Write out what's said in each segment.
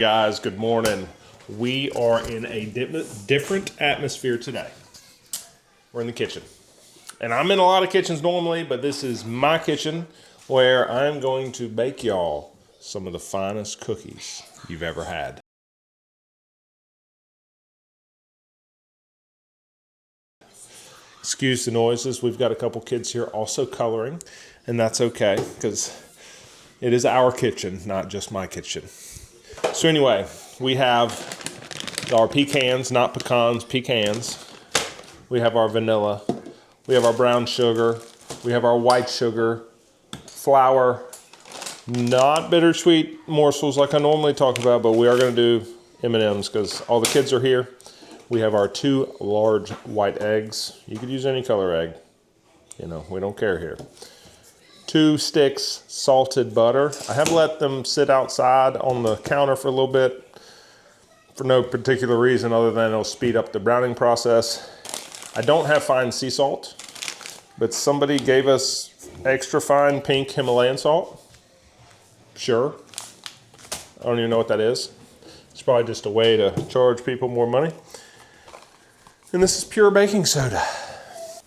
Guys, good morning. We are in a different atmosphere today. We're in the kitchen. And I'm in a lot of kitchens normally, but this is my kitchen where I'm going to bake y'all some of the finest cookies you've ever had. Excuse the noises. We've got a couple kids here also coloring, and that's okay because it is our kitchen, not just my kitchen. So anyway, we have our pecans, not pecans, pecans. We have our vanilla. We have our brown sugar. We have our white sugar, flour, not bittersweet morsels like I normally talk about, but we are going to do M&Ms because all the kids are here. We have our 2 large white eggs. You could use any color egg. You know, we don't care here. 2 sticks salted butter. I have let them sit outside on the counter for a little bit for no particular reason other than it'll speed up the browning process. I don't have fine sea salt, but somebody gave us extra fine pink Himalayan salt. Sure. I don't even know what that is. It's probably just a way to charge people more money. And this is pure baking soda.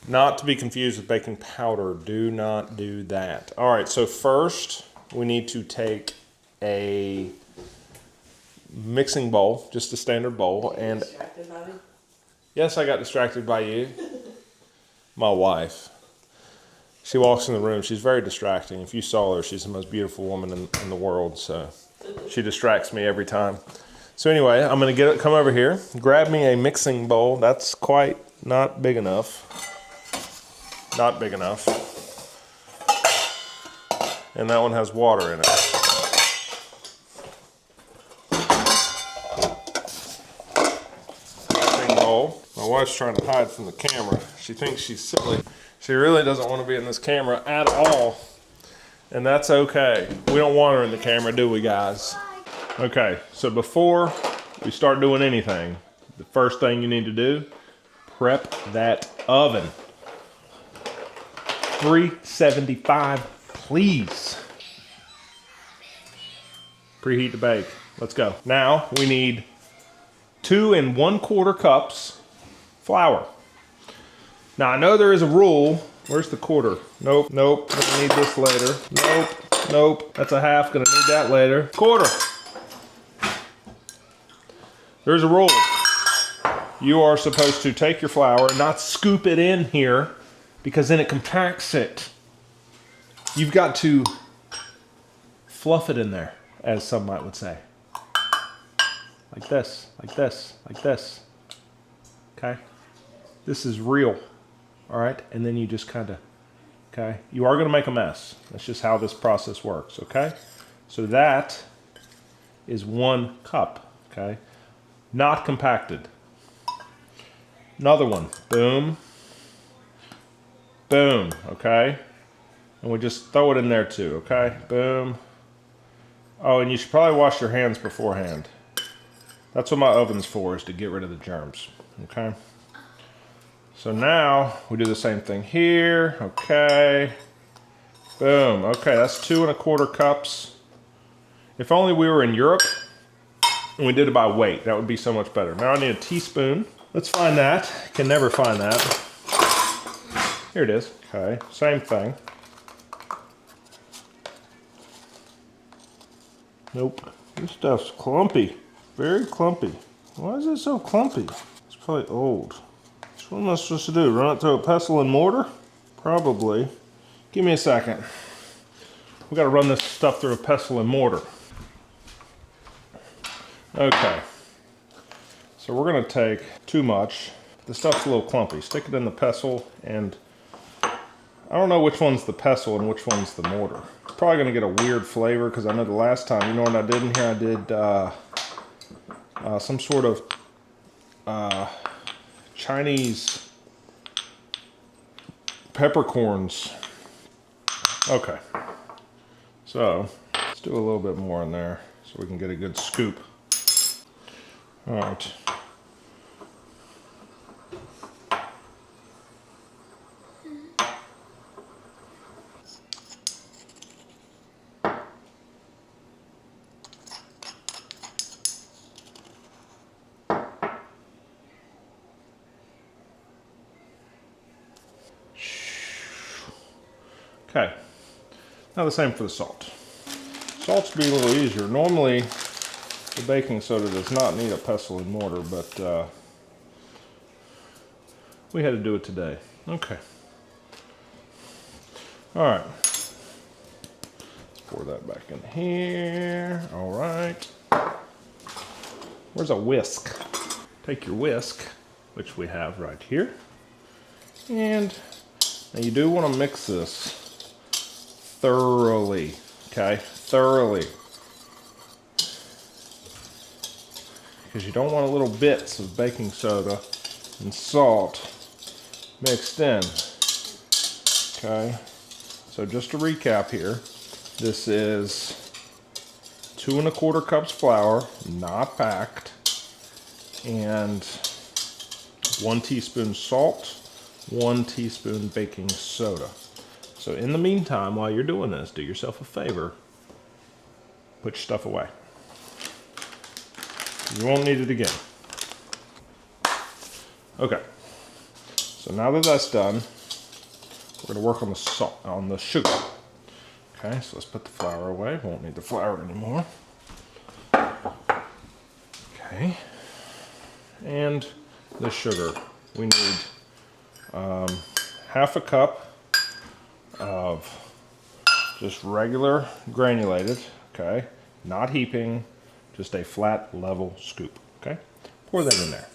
Not to be confused with baking powder. Do not do that. All right, so first we need to take a mixing bowl, just a standard bowl. And distracted by me? Yes, I got distracted by you. My wife. She walks in the room. She's very distracting. If you saw her, she's the most beautiful woman in the world. So she distracts me every time. So anyway, I'm going to come over here, grab me a mixing bowl. That's quite not big enough. Not big enough. And that one has water in it. Mixing bowl. My wife's trying to hide from the camera. She thinks she's silly. She really doesn't want to be in this camera at all. And that's okay. We don't want her in the camera, do we, guys? Okay, so before we start doing anything, the first thing you need to do, prep that oven. 375, please. Preheat to bake. Let's go. Now we need 2 1/4 cups flour. Now I know there is a rule. Where's the quarter? Nope, nope. Gonna need this later. Nope, nope. That's a half. Gonna need that later. Quarter. There's a rule. You are supposed to take your flour and not scoop it in here, because then it compacts it. You've got to fluff it in there, as some would say. Like this, like this, like this. Okay? This is real. All right? And then you just kind of, okay? You are going to make a mess. That's just how this process works, okay? So that is 1 cup, okay? Not compacted. Another one. Boom. Boom, okay? And we just throw it in there too, okay? Boom. Oh, and you should probably wash your hands beforehand. That's what my oven's for, is to get rid of the germs, okay? So now we do the same thing here, okay? Boom, okay, that's 2 1/4 cups. If only we were in Europe and we did it by weight, that would be so much better. Now I need a teaspoon. Let's find that. Can never find that. Here it is. Okay, same thing. Nope. This stuff's clumpy. Very clumpy. Why is it so clumpy? It's probably old. So what am I supposed to do? Run it through a pestle and mortar? Probably. Give me a second. We gotta run this stuff through a pestle and mortar. Okay. So we're gonna take too much. The stuff's a little clumpy. Stick it in the pestle, and I don't know which one's the pestle and which one's the mortar. It's probably gonna get a weird flavor because I know the last time, you know what I did in here? I did some sort of Chinese peppercorns. Okay. So let's do a little bit more in there so we can get a good scoop. All right. Okay, now the same for the salt. Salt's be a little easier. Normally, the baking soda does not need a pestle and mortar, but we had to do it today. Okay. All right. Let's pour that back in here. All right. Where's a whisk? Take your whisk, which we have right here. And now you do want to mix this thoroughly, okay? Thoroughly. Because you don't want little bits of baking soda and salt mixed in, okay? So just to recap here, this is 2 1/4 cups flour, not packed, and 1 teaspoon salt, 1 teaspoon baking soda. So in the meantime, while you're doing this, do yourself a favor, put your stuff away. You won't need it again. Okay, so now that that's done, we're gonna work on the salt, on the sugar. Okay, so let's put the flour away. Won't need the flour anymore. Okay, and the sugar. We need 1/2 cup of just regular granulated, okay? Not heaping, just a flat level scoop, okay? Pour that in there.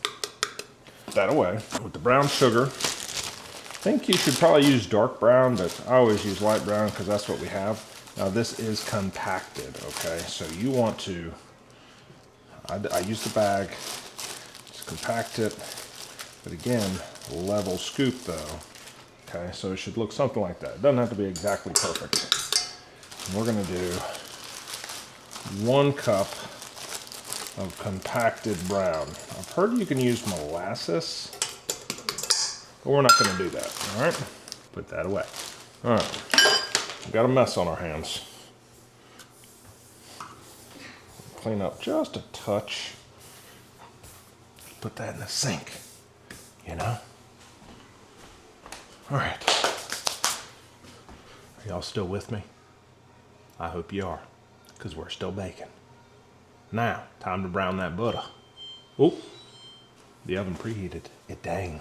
Put that away. With the brown sugar, I think you should probably use dark brown, but I always use light brown because that's what we have. Now this is compacted, okay? So you want to, I use the bag, just compact it, but again, level scoop though. Okay, so it should look something like that. It doesn't have to be exactly perfect. And we're gonna do 1 cup of compacted brown. I've heard you can use molasses, but we're not gonna do that, all right? Put that away. All right, we've got a mess on our hands. Clean up just a touch. Put that in the sink, you know? All right. Are y'all still with me? I hope you are, because we're still baking. Now, time to brown that butter. Oh, the oven preheated. It dang.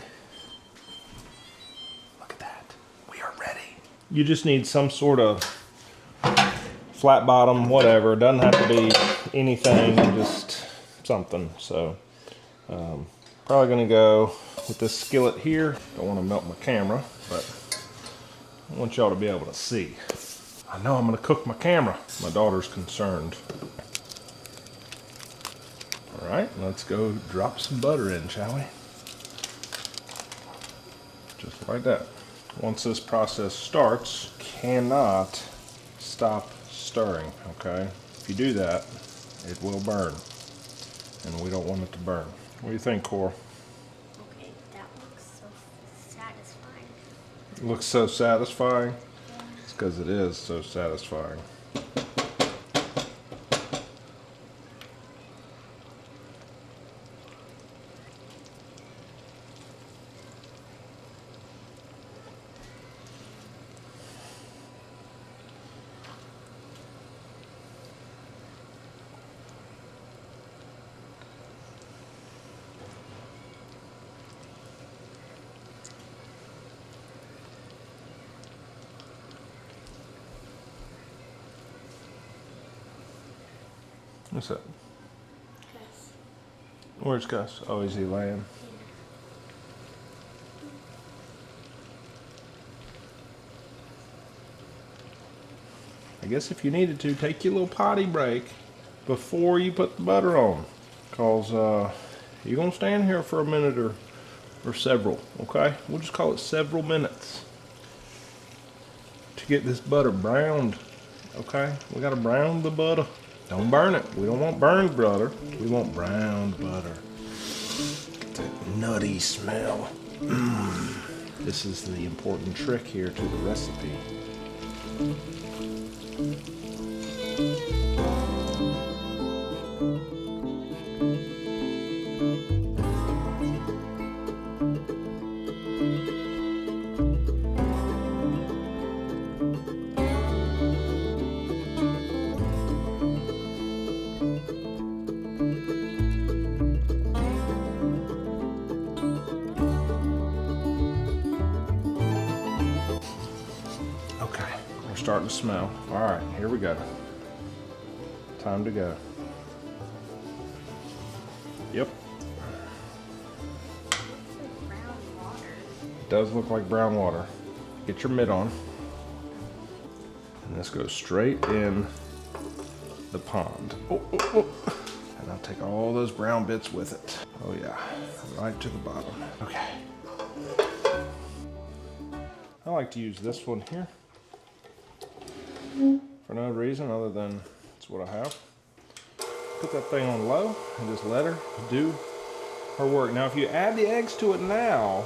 Look at that. We are ready. You just need some sort of flat bottom, whatever. It doesn't have to be anything, just something. So, probably gonna go with this skillet here. Don't want to melt my camera, but I want y'all to be able to see. I know I'm gonna cook my camera. My daughter's concerned. All right, let's go drop some butter in, shall we? Just like that. Once this process starts, cannot stop stirring, okay? If you do that, it will burn, and we don't want it to burn. What do you think, Cora? Okay, that looks so satisfying. It looks so satisfying? Yeah. It's because it is so satisfying. What's that? Gus. Where's Gus? Oh, is he laying? I guess if you needed to, take your little potty break before you put the butter on. Because you're going to stand here for a minute or several, okay? We'll just call it several minutes to get this butter browned, okay? We got to brown the butter. Don't burn it. We don't want burned butter. We want browned butter. Get that nutty smell. This is the important trick here to the recipe. starting to smell. All right, here we go. Time to go. Yep. Brown water. It does look like brown water. Get your mitt on. And this goes straight in the pond. Oh, oh, oh. And I'll take all those brown bits with it. Oh yeah, right to the bottom. Okay. I like to use this one here for no reason other than it's what I have. Put that thing on low and just let her do her work. Now if you add the eggs to it now,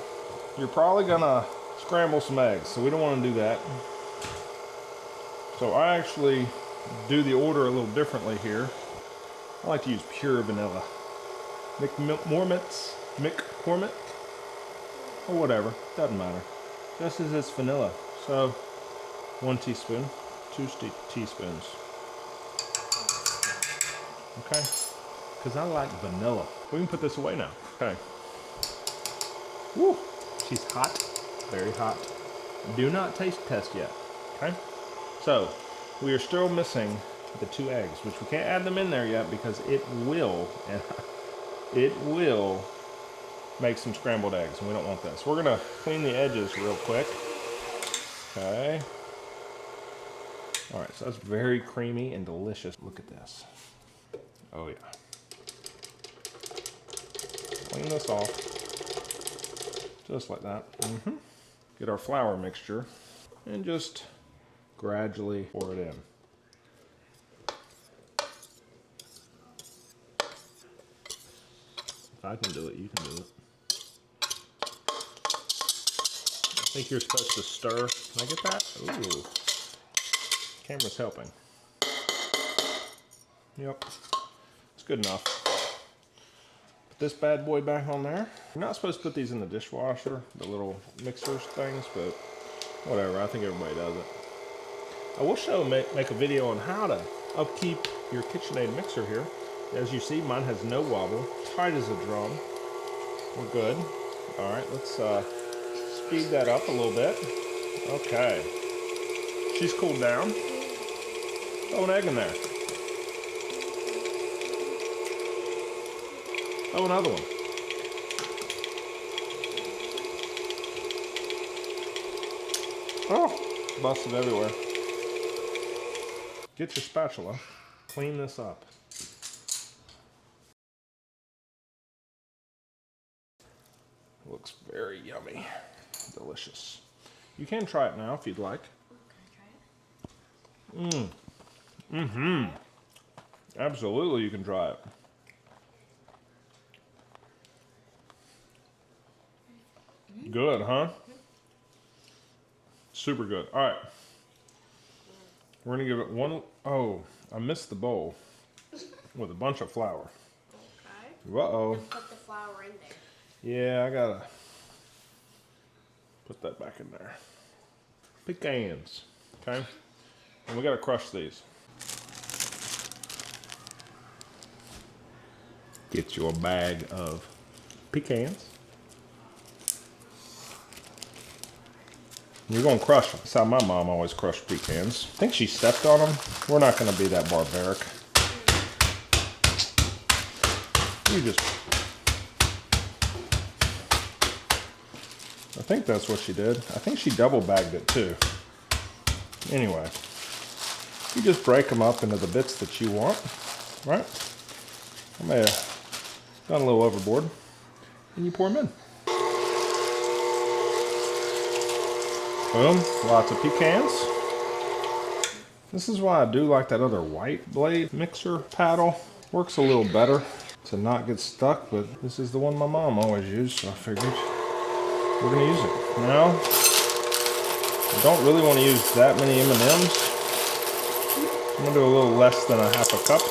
you're probably gonna scramble some eggs, so we don't want to do that. So I actually do the order a little differently here. I like to use pure vanilla. McCormick, or whatever, doesn't matter. Just as it's vanilla. So 1 teaspoon, 2 teaspoons. Okay, because I like vanilla. We can put this away now. Okay. Woo, she's hot, very hot. Do not taste test yet, okay? So, we are still missing the 2 eggs, which we can't add them in there yet because it will make some scrambled eggs, and we don't want this. We're gonna clean the edges real quick. Okay. All right, so that's very creamy and delicious. Look at this. Oh yeah. Clean this off, just like that. Get our flour mixture and just gradually pour it in. If I can do it, you can do it. I think you're supposed to stir. Can I get that? Ooh. Camera's helping. Yep. It's good enough. Put this bad boy back on there. You're not supposed to put these in the dishwasher, the little mixers things, but whatever. I think everybody does it. I will make a video on how to upkeep your KitchenAid mixer here. As you see, mine has no wobble, tight as a drum. We're good. All right, let's speed that up a little bit. Okay. She's cooled down. Throw an egg in there. Oh, another one. Oh, busted everywhere. Get your spatula. Clean this up. Looks very yummy. Delicious. You can try it now if you'd like. Can I try it? Absolutely, you can try it. Good, huh? Super good. All right. We're gonna give it one. Oh, I missed the bowl with a bunch of flour. Okay. Uh-oh. And put the flour in there. Yeah, I gotta put that back in there. Pecans, okay? And we gotta crush these. Get your bag of pecans. You're gonna crush them. That's how my mom always crushed pecans. I think she stepped on them. We're not gonna be that barbaric. You just... I think that's what she did. I think she double bagged it too. Anyway, you just break them up into the bits that you want, right? I may have gone a little overboard. And you pour them in. Boom, lots of pecans. This is why I do like that other white blade mixer paddle. Works a little better to not get stuck, but this is the one my mom always used, so I figured we're gonna use it. Now, I don't really want to use that many M&Ms. I'm gonna do a little less than a half a cup.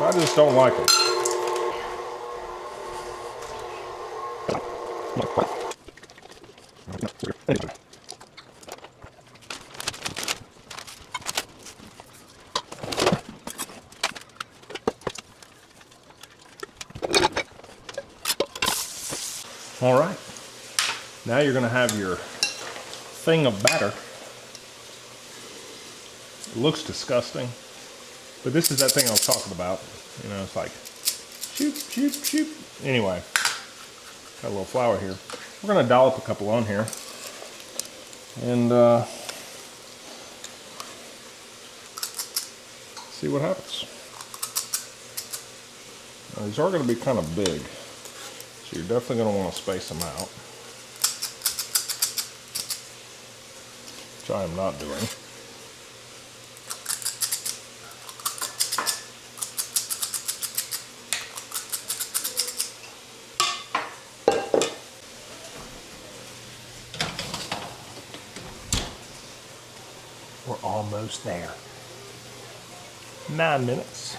I just don't like them. All right, now you're gonna have your thing of batter It looks disgusting, but this is that thing I was talking about. You know, it's like, shoop, shoop, shoop. Anyway, got a little flour here. We're gonna dollop a couple on here. And see what happens. Now, these are gonna be kind of big, so you're definitely gonna wanna space them out. Which I am not doing. We're almost there. 9 minutes.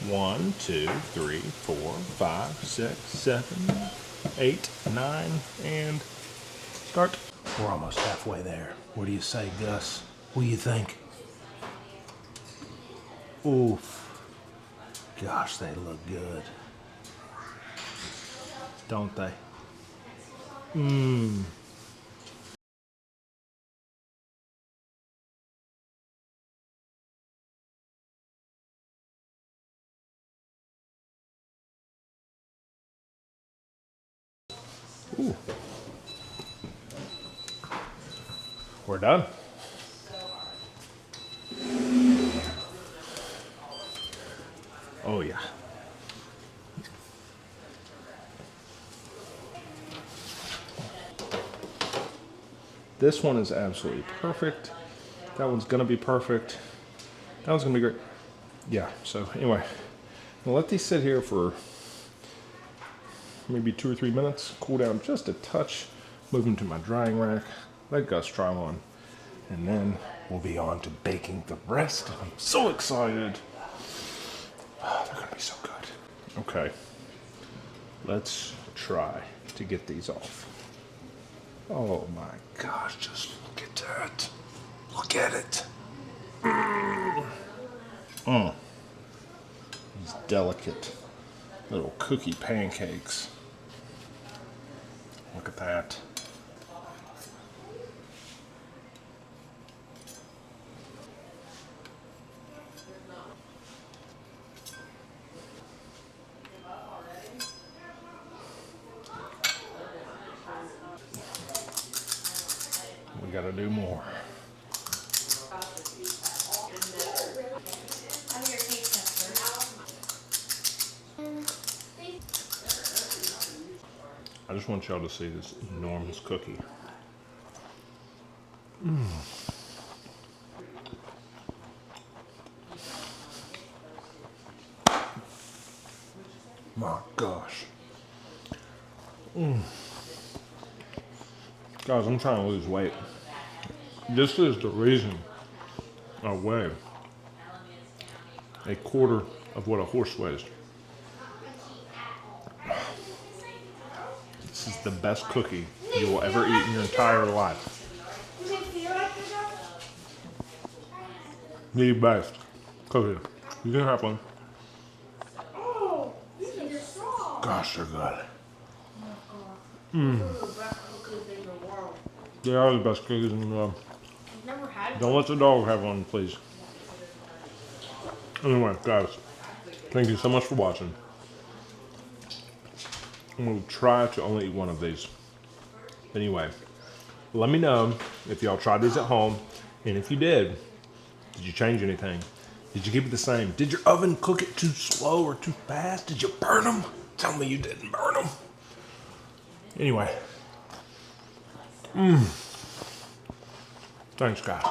1, 2, 3, 4, 5, 6, 7, 8, 9, and start. We're almost halfway there. What do you say, Gus? What do you think? Oof. Gosh, they look good. Don't they? Mmm. Ooh. We're done. Oh yeah. This one is absolutely perfect. That one's gonna be perfect. That one's gonna be great. Yeah, so anyway, I'll let these sit here for maybe 2 or 3 minutes, cool down just a touch, move them to my drying rack, let Gus try one, and then we'll be on to baking the rest. I'm so excited. Oh, they're gonna be so good. Okay, let's try to get these off. Oh my gosh, just look at that. Look at it. These delicate little cookie pancakes. Look at that. We gotta do more. I just want y'all to see this enormous cookie. My gosh. Guys, I'm trying to lose weight. This is the reason I weigh a quarter of what a horse weighs. This is the best cookie you will ever eat in your entire life. The best cookie. You can have one. Gosh, they're good. They are the best cookies in the world. Don't let the dog have one, please. Anyway, guys, thank you so much for watching. I'm going to try to only eat one of these. Anyway, let me know if y'all tried these at home, and if you did you change anything? Did you keep it the same? Did your oven cook it too slow or too fast? Did you burn them? Tell me you didn't burn them. Anyway. Thanks, guys.